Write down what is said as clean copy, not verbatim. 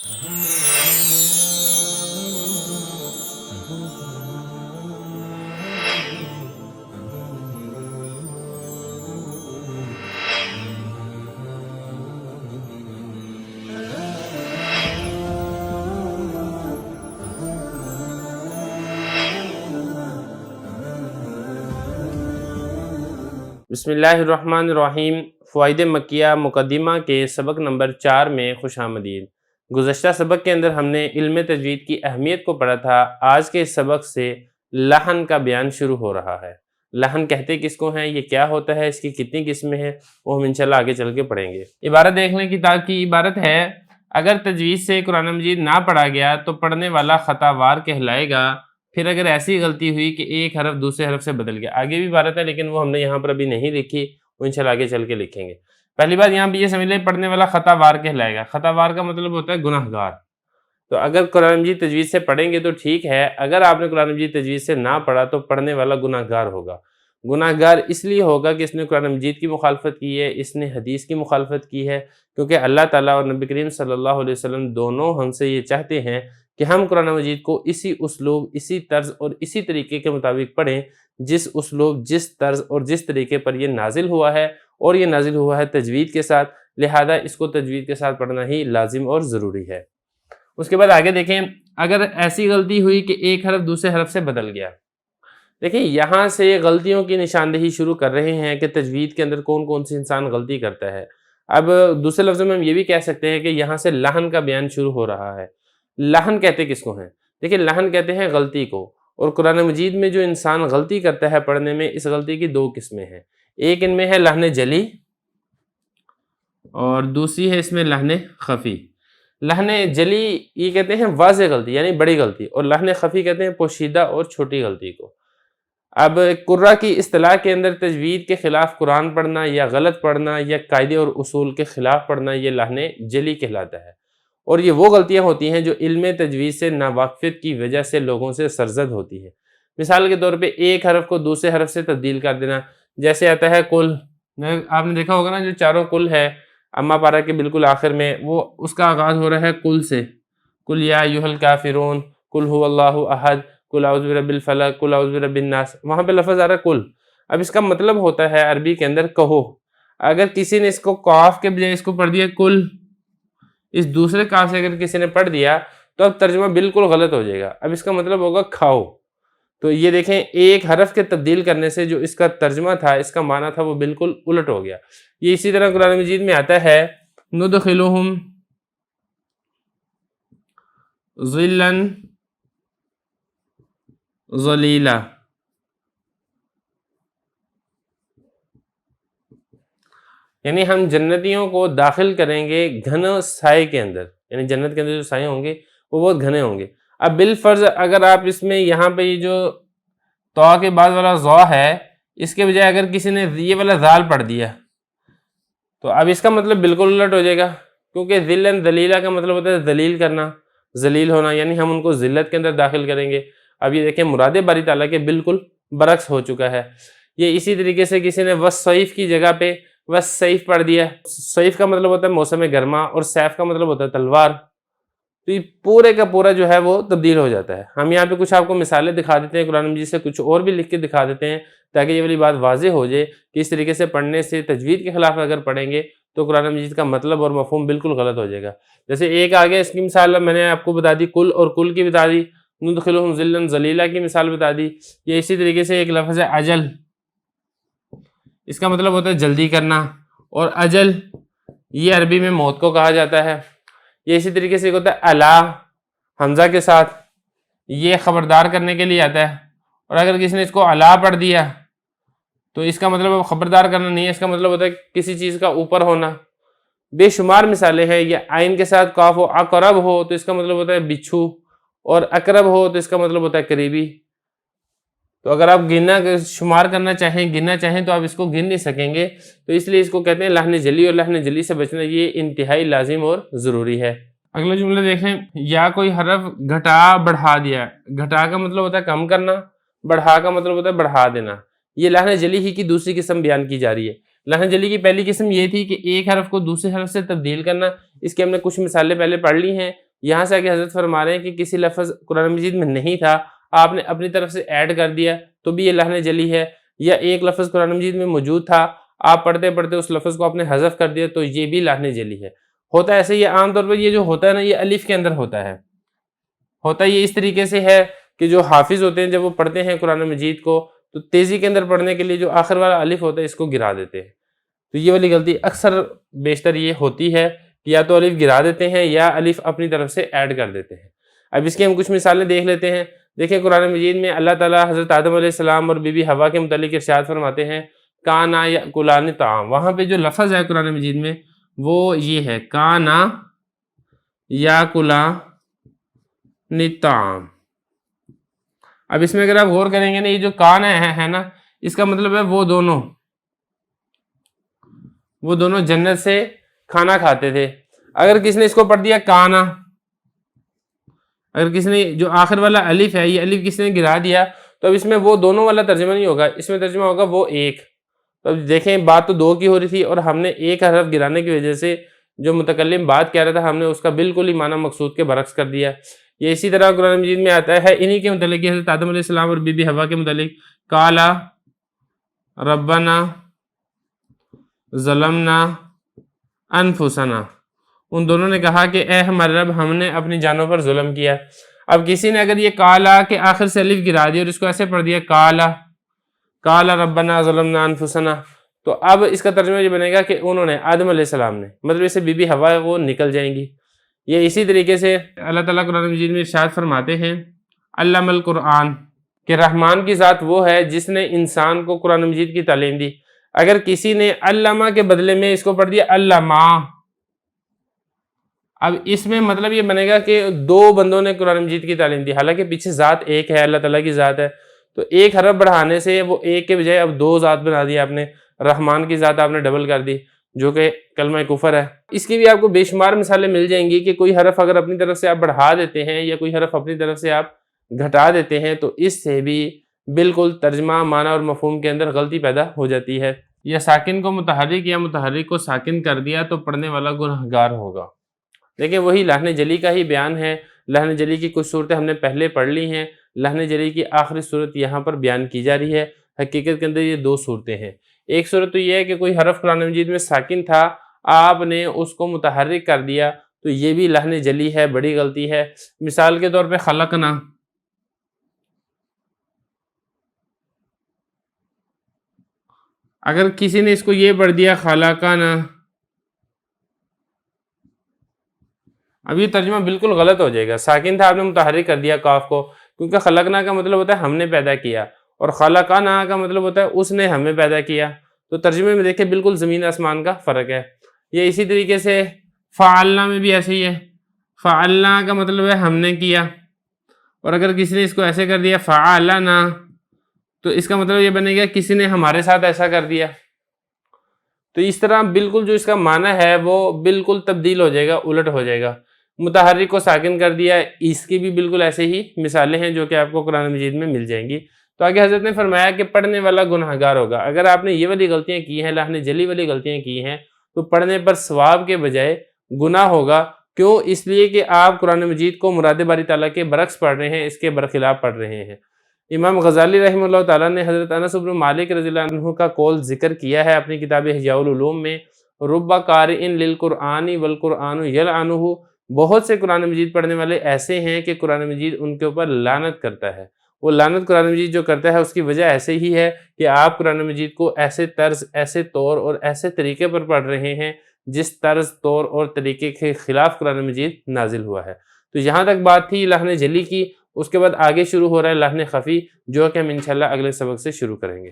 بسم اللہ الرحمن الرحیم۔ فوائد مکیہ مقدمہ کے سبق نمبر 4 میں خوش آمدید۔ گزشتہ سبق کے اندر ہم نے علم تجوید کی اہمیت کو پڑھا تھا۔ آج کے سبق سے لحن کا بیان شروع ہو رہا ہے۔ لحن کہتے کس کو ہیں، یہ کیا ہوتا ہے، اس کی کتنی قسمیں ہیں، وہ ہم انشاءاللہ آگے چل کے پڑھیں گے۔ عبارت دیکھ لیں، کتاب کی عبارت ہے: اگر تجوید سے قرآن مجید نہ پڑھا گیا تو پڑھنے والا خطا وار کہلائے گا، پھر اگر ایسی غلطی ہوئی کہ ایک حرف دوسرے حرف سے بدل گیا۔ آگے بھی عبارت ہے لیکن وہ ہم نے یہاں پر ابھی نہیں لکھی، وہ انشاءاللہ آگے چل کے لکھیں گے۔ پہلی بات یہاں پہ یہ سمجھ لیں، پڑھنے والا خطا وار کہلائے گا۔ خطا وار کا مطلب ہوتا ہے گناہ گار۔ تو اگر قرآن مجید تجوید سے پڑھیں گے تو ٹھیک ہے، اگر آپ نے قرآن مجید تجوید سے نہ پڑھا تو پڑھنے والا گناہ گار ہوگا۔ گناہ گار اس لیے ہوگا کہ اس نے قرآن مجید کی مخالفت کی ہے، اس نے حدیث کی مخالفت کی ہے، کیونکہ اللہ تعالیٰ اور نبی کریم صلی اللہ علیہ وسلم دونوں ہم سے یہ چاہتے ہیں کہ ہم قرآن مجید کو اسی اسلوب، اسی طرز اور اسی طریقے کے مطابق پڑھیں جس اسلوب، جس طرز اور جس طریقے پر یہ نازل ہوا ہے، اور یہ نازل ہوا ہے تجوید کے ساتھ، لہذا اس کو تجوید کے ساتھ پڑھنا ہی لازم اور ضروری ہے۔ اس کے بعد آگے دیکھیں، اگر ایسی غلطی ہوئی کہ ایک حرف دوسرے حرف سے بدل گیا۔ دیکھیں یہاں سے غلطیوں کی نشاندہی شروع کر رہے ہیں کہ تجوید کے اندر کون کون سی انسان غلطی کرتا ہے۔ اب دوسرے لفظوں میں ہم یہ بھی کہہ سکتے ہیں کہ یہاں سے لحن کا بیان شروع ہو رہا ہے۔ لحن کہتے کس کو ہیں؟ دیکھیں لحن کہتے ہیں غلطی کو، اور قرآن مجید میں جو انسان غلطی کرتا ہے پڑھنے میں، اس غلطی کی دو قسمیں ہیں۔ ایک ان میں ہے لحن جلی، اور دوسری ہے اس میں لحن خفی۔ لحن جلی یہ کہتے ہیں واضح غلطی یعنی بڑی غلطی، اور لحن خفی کہتے ہیں پوشیدہ اور چھوٹی غلطی کو۔ اب قرآ کی اصطلاح کے اندر تجوید کے خلاف قرآن پڑھنا یا غلط پڑھنا یا قاعدے اور اصول کے خلاف پڑھنا، یہ لحن جلی کہلاتا ہے، اور یہ وہ غلطیاں ہوتی ہیں جو علم تجوید سے ناواقفیت کی وجہ سے لوگوں سے سرزد ہوتی ہیں۔ مثال کے طور پہ ایک حرف کو دوسرے حرف سے تبدیل کر دینا، جیسے آتا ہے کل، آپ نے دیکھا ہوگا نا جو چاروں کل ہے اما پارہ کے بالکل آخر میں، وہ اس کا آغاز ہو رہا ہے کل سے، کل یا ایھا الکافرون، کل ھو اللہ احد، کل اعوذ برب الفلق، کل اعوذ برب الناس، وہاں پہ لفظ آ رہا ہے کل۔ اب اس کا مطلب ہوتا ہے عربی کے اندر کہو۔ اگر کسی نے اس کو قاف کے بجائے اس کو پڑھ دیا کل، اس دوسرے کاف سے اگر کسی نے پڑھ دیا تو اب ترجمہ بالکل غلط ہو جائے گا۔ اب اس کا مطلب ہوگا کھاؤ۔ تو یہ دیکھیں ایک حرف کے تبدیل کرنے سے جو اس کا ترجمہ تھا، اس کا معنی تھا، وہ بالکل الٹ ہو گیا۔ یہ اسی طرح قرآن مجید میں آتا ہے ندخلہم ظلا ظلیلا، یعنی ہم جنتیوں کو داخل کریں گے گھن سائے کے اندر، یعنی جنت کے اندر جو سائے ہوں گے وہ بہت گھنے ہوں گے۔ اب بالفرض اگر آپ اس میں یہاں پہ یہ جو تو کے بعد والا ضا ہے، اس کے بجائے اگر کسی نے یہ والا ذال پڑھ دیا تو اب اس کا مطلب بالکل الٹ ہو جائے گا، کیونکہ ذلن ذلیلہ کا مطلب ہوتا ہے ذلیل کرنا، ذلیل ہونا، یعنی ہم ان کو ذلت کے اندر داخل کریں گے۔ اب یہ دیکھیں مراد باری تعالیٰ کے بالکل برعکس ہو چکا ہے۔ یہ اسی طریقے سے کسی نے وَالسَّيْف کی جگہ پہ وَالسَّيْف پڑھ دیا۔ سیف کا مطلب ہوتا ہے موسم گرما، اور سیف کا مطلب ہوتا ہے تلوار، تو یہ پورے کا پورا جو ہے وہ تبدیل ہو جاتا ہے۔ ہم یہاں پہ کچھ آپ کو مثالیں دکھا دیتے ہیں قرآن مجید سے، کچھ اور بھی لکھ کے دکھا دیتے ہیں تاکہ یہ والی بات واضح ہو جائے کہ اس طریقے سے پڑھنے سے تجوید کے خلاف اگر پڑھیں گے تو قرآن مجید کا مطلب اور مفہوم بالکل غلط ہو جائے گا۔ جیسے ایک آگے اس کی مثال میں نے آپ کو بتا دی کل، اور کل کی بتا دی، ندخلہم ظلا ظلیلا کی مثال بتا دی۔ یہ اسی طریقے سے ایک لفظ ہے اجل، اس کا مطلب ہوتا ہے جلدی کرنا، اور اجل یہ عربی میں موت کو کہا جاتا ہے۔ یہ اسی طریقے سے ایک ہوتا ہے الا حمزہ کے ساتھ، یہ خبردار کرنے کے لیے آتا ہے، اور اگر کسی نے اس کو الا پڑھ دیا تو اس کا مطلب خبردار کرنا نہیں ہے، اس کا مطلب ہوتا ہے کسی چیز کا اوپر ہونا۔ بے شمار مثالیں ہیں۔ یہ عین کے ساتھ قاف ہو، اقرب ہو تو اس کا مطلب ہوتا ہے بچھو، اور اقرب ہو تو اس کا مطلب ہوتا ہے قریبی۔ تو اگر آپ شمار کرنا چاہیں، گننا چاہیں تو آپ اس کو گن نہیں سکیں گے، تو اس لیے اس کو کہتے ہیں لحن جلی، اور لحن جلی سے بچنا یہ انتہائی لازم اور ضروری ہے۔ اگلا جملہ دیکھیں، یا کوئی حرف گھٹا بڑھا دیا۔ گھٹا کا مطلب ہوتا ہے کم کرنا، بڑھا کا مطلب ہوتا ہے بڑھا دینا۔ یہ لحن جلی ہی کی دوسری قسم بیان کی جا رہی ہے۔ لحن جلی کی پہلی قسم یہ تھی کہ ایک حرف کو دوسرے حرف سے تبدیل کرنا، اس کی ہم نے کچھ مثالیں پہلے پڑھ لی ہیں، یہاں سے آگے حضرت فرما رہے ہیں کہ کسی لفظ قرآن مجید میں نہیں تھا، آپ نے اپنی طرف سے ایڈ کر دیا تو بھی یہ لحن جلی ہے، یا ایک لفظ قرآن مجید میں موجود تھا، آپ پڑھتے پڑھتے اس لفظ کو آپ نے حذف کر دیا تو یہ بھی لحن جلی ہے۔ ہوتا ہے ایسے، یہ عام طور پر یہ جو ہوتا ہے نا، یہ الف کے اندر ہوتا ہے یہ اس طریقے سے ہے کہ جو حافظ ہوتے ہیں جب وہ پڑھتے ہیں قرآن مجید کو تو تیزی کے اندر پڑھنے کے لیے جو آخر والا الف ہوتا ہے اس کو گرا دیتے ہیں، تو یہ والی غلطی اکثر بیشتر یہ ہوتی ہے کہ یا تو الف گرا دیتے ہیں یا الف اپنی طرف سے ایڈ کر دیتے ہیں۔ اب اس کی ہم کچھ مثالیں دیکھ لیتے ہیں۔ دیکھیں قرآن مجید میں اللہ تعالیٰ حضرت آدم علیہ السلام اور بی بی حوا کے متعلق ارشاد فرماتے ہیں کانا یاکلان طعام، وہاں پہ جو لفظ ہے قرآن مجید میں وہ یہ ہے کانا یاکلان طعام۔ اب اس میں اگر آپ غور کریں گے نا، یہ جو کان ہے نا، اس کا مطلب ہے وہ دونوں جنت سے کھانا کھاتے تھے۔ اگر کس نے اس کو پڑھ دیا کانا، اگر کس نے جو آخر والا الف ہے یہ الف کس نے گرا دیا تو اب اس میں وہ دونوں والا ترجمہ نہیں ہوگا، اس میں ترجمہ ہوگا وہ ایک۔ تو اب دیکھیں بات تو دو کی ہو رہی تھی اور ہم نے ایک حرف گرانے کی وجہ سے جو متکلم بات کہہ رہا تھا ہم نے اس کا بالکل ہی معنی مقصود کے برعکس کر دیا۔ یہ اسی طرح قرآن مجید میں آتا ہے انہی کے متعلق حضرت آدم علیہ السلام اور بی بی حوا کے متعلق قالا ربنا ظلمنا انفسنا، ان دونوں نے کہا کہ اے ہمارے رب ہم نے اپنی جانوں پر ظلم کیا۔ اب کسی نے اگر یہ کالا کے آخر سے الف گرا دیا اور اس کو ایسے پڑھ دیا کالا ربنا ظلمنا انفسنا، تو اب اس کا ترجمہ یہ بنے گا کہ انہوں نے آدم علیہ السلام نے، مطلب اسے بی بی حوا وہ نکل جائیں گی۔ یہ اسی طریقے سے اللہ تعالیٰ قرآن مجید میں ارشاد فرماتے ہیں علم القرآن، کہ رحمان کی ذات وہ ہے جس نے انسان کو قرآن مجید کی تعلیم دی۔ اگر کسی نے علامہ کے بدلے میں اس کو پڑھ دیا علامہ، اب اس میں مطلب یہ بنے گا کہ دو بندوں نے قرآن مجید کی تعلیم دی، حالانکہ پیچھے ذات ایک ہے، اللہ تعالیٰ کی ذات ہے، تو ایک حرف بڑھانے سے وہ ایک کے بجائے اب دو ذات بنا دیا آپ نے، رحمان کی ذات آپ نے ڈبل کر دی جو کہ کلمہ کفر ہے۔ اس کی بھی آپ کو بے شمار مثالیں مل جائیں گی کہ کوئی حرف اگر اپنی طرف سے آپ بڑھا دیتے ہیں یا کوئی حرف اپنی طرف سے آپ گھٹا دیتے ہیں تو اس سے بھی بالکل ترجمہ معنی اور مفہوم کے اندر غلطی پیدا ہو جاتی ہے۔ یا ساکن کو متحرک یا متحرک کو ساکن کر دیا تو پڑھنے والا گنہگار ہوگا۔ دیکھیں وہی لحن جلی کا ہی بیان ہے۔ لحن جلی کی کچھ صورتیں ہم نے پہلے پڑھ لی ہیں، لحن جلی کی آخری صورت یہاں پر بیان کی جا رہی ہے۔ حقیقت کے اندر یہ دو صورتیں ہیں، ایک صورت تو یہ ہے کہ کوئی حرف قرآن مجید میں ساکن تھا، آپ نے اس کو متحرک کر دیا تو یہ بھی لحن جلی ہے، بڑی غلطی ہے۔ مثال کے طور پہ خلقنا، اگر کسی نے اس کو یہ پڑھ دیا خلقنا، اب یہ ترجمہ بالکل غلط ہو جائے گا۔ ساکن تھا، آپ نے متحرک کر دیا کاف کو، کیونکہ خلقنا کا مطلب ہوتا ہے ہم نے پیدا کیا، اور خلقنا کا مطلب ہوتا ہے اس نے ہمیں پیدا کیا، تو ترجمے میں دیکھیں بالکل زمین آسمان کا فرق ہے۔ یہ اسی طریقے سے فعلنا میں بھی ایسے ہی ہے، فعلنا کا مطلب ہے ہم نے کیا، اور اگر کسی نے اس کو ایسے کر دیا فعلنا تو اس کا مطلب یہ بنے گا کسی نے ہمارے ساتھ ایسا کر دیا۔ تو اس طرح بالکل جو اس کا معنی ہے وہ بالکل تبدیل ہو جائے گا، الٹ ہو جائے گا۔ متحرک کو ساکن کر دیا، اس کی بھی بالکل ایسے ہی مثالیں ہیں جو کہ آپ کو قرآن مجید میں مل جائیں گی۔ تو آگے حضرت نے فرمایا کہ پڑھنے والا گنہگار ہوگا۔ اگر آپ نے یہ والی غلطیاں کی ہیں، لحن جلی والی غلطیاں کی ہیں، تو پڑھنے پر ثواب کے بجائے گناہ ہوگا۔ کیوں؟ اس لیے کہ آپ قرآن مجید کو مراد باری تعالیٰ کے برعکس پڑھ رہے ہیں، اس کے برخلاف پڑھ رہے ہیں۔ امام غزالی رحمہ اللہ تعالیٰ نے حضرت انس بن مالک رضی اللہ عنہ کا قول ذکر کیا ہے اپنی کتاب احیاء العلوم میں، رب قارئ للقرآن والقرآن یلعنہ، بہت سے قرآن مجید پڑھنے والے ایسے ہیں کہ قرآن مجید ان کے اوپر لعنت کرتا ہے۔ وہ لعنت قرآن مجید جو کرتا ہے اس کی وجہ ایسے ہی ہے کہ آپ قرآن مجید کو ایسے طرز، ایسے طور اور ایسے طریقے پر پڑھ رہے ہیں جس طرز، طور اور طریقے کے خلاف قرآن مجید نازل ہوا ہے۔ تو یہاں تک بات تھی لحن جلی کی، اس کے بعد آگے شروع ہو رہا ہے لحن خفی، جو کہ ہم انشاءاللہ اگلے سبق سے شروع کریں گے۔